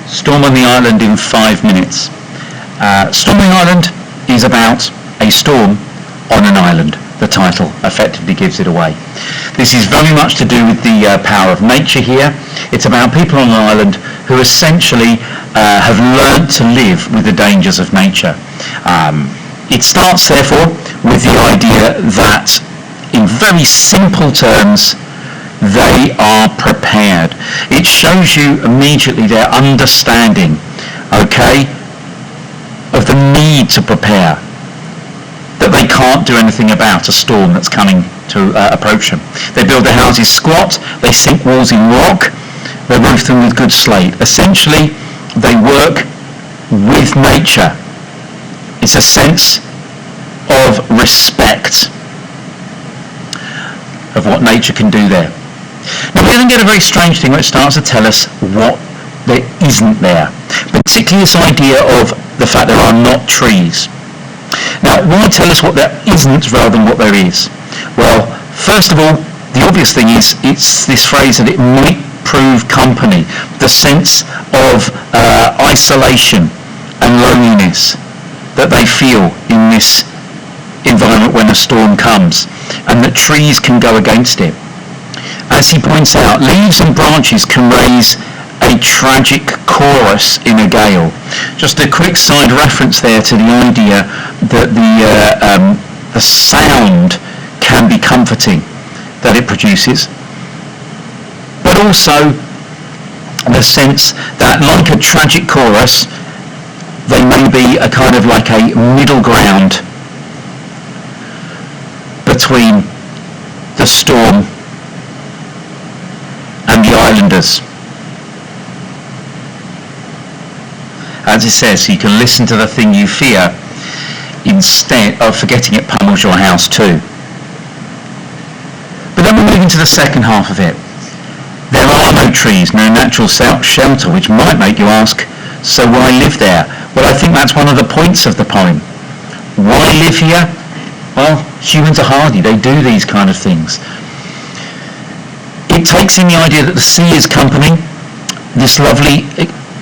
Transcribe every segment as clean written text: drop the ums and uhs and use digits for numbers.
Storm on the Island in 5 minutes. Storm on the Island is about a storm on an island. The title effectively gives it away. This is very much to do with the power of nature here. It's about people on an island who essentially have learned to live with the dangers of nature. It starts, therefore, with the idea that, in very simple terms, they are prepared. It shows you immediately their understanding, okay, of the need to prepare, that they can't do anything about a storm that's coming to approach them. They build their houses squat, they sink walls in rock, they roof them with good slate. Essentially, they work with nature. It's a sense of respect of what nature can do there. Now we then get a very strange thing where it starts to tell us what there isn't there, particularly this idea of the fact there are not trees. Now, why tell us what there isn't rather than what there is? Well, first of all, the obvious thing is it's this phrase that it might prove company, the sense of isolation and loneliness that they feel in this environment when a storm comes, and that trees can go against it. As he points out, leaves and branches can raise a tragic chorus in a gale. Just a quick side reference there to the idea that the sound can be comforting that it produces, but also the sense that, like a tragic chorus, they may be a kind of like a middle ground between the storm and the islanders. As it says, you can listen to the thing you fear instead of forgetting it pummels your house too. But then we move into the second half of it. There are no trees, no natural shelter, which might make you ask, so why live there? Well, I think that's one of the points of the poem. Why live here? Well, humans are hardy, they do these kind of things. It takes in the idea that the sea is company, this lovely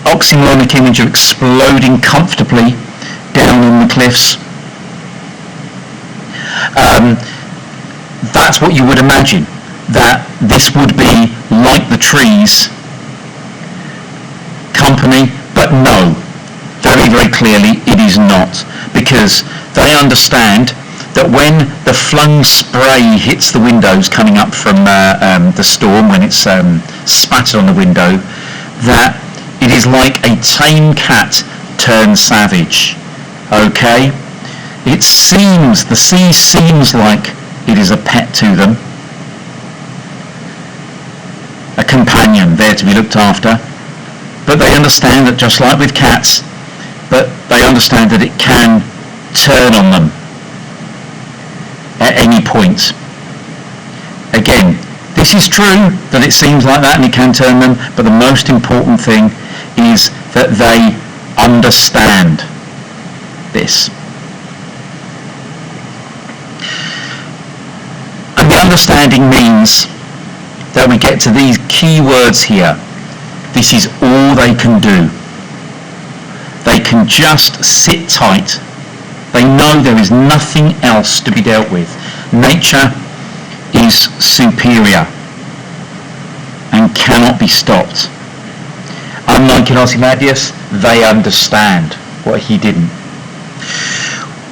oxymoronic image of exploding comfortably down on the cliffs. That's what you would imagine, that this would be like the trees, company, but no, very, very clearly it is not, because they understand that when the flung spray hits the windows coming up from the storm, when it's spattered on the window, that it is like a tame cat turned savage, okay? The sea seems like it is a pet to them, a companion there to be looked after, but they understand that, just like with cats, but they understand that it can turn on them at any point. Again, this is true that it seems like that and it can turn them, but the most important thing is that they understand this. And the understanding means that we get to these key words here. This is all they can do. They can just sit tight. They know there is nothing else to be dealt with. Nature is superior and cannot be stopped. Unlike Ozymandias, they understand what he didn't.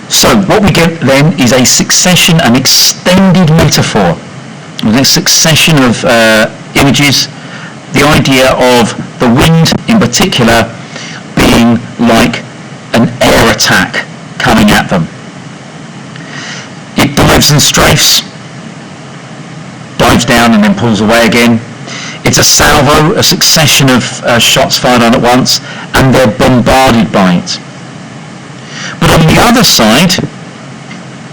So what we get then is a succession, an extended metaphor, with a succession of images, the idea of the wind in particular being like an air attack coming at them. It dives and strafes, dives down and then pulls away again. It's a salvo, a succession of shots fired on at once, and they're bombarded by it. But on the other side,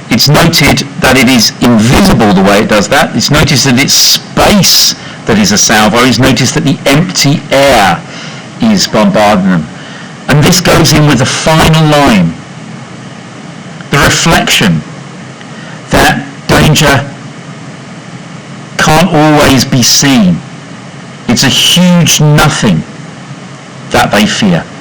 it's noted that it is invisible the way it does that. It's noticed that it's space that is a salvo. It's noticed that the empty air is bombarding them. And this goes in with the final line, the reflection that danger can't always be seen. It's a huge nothing that they fear.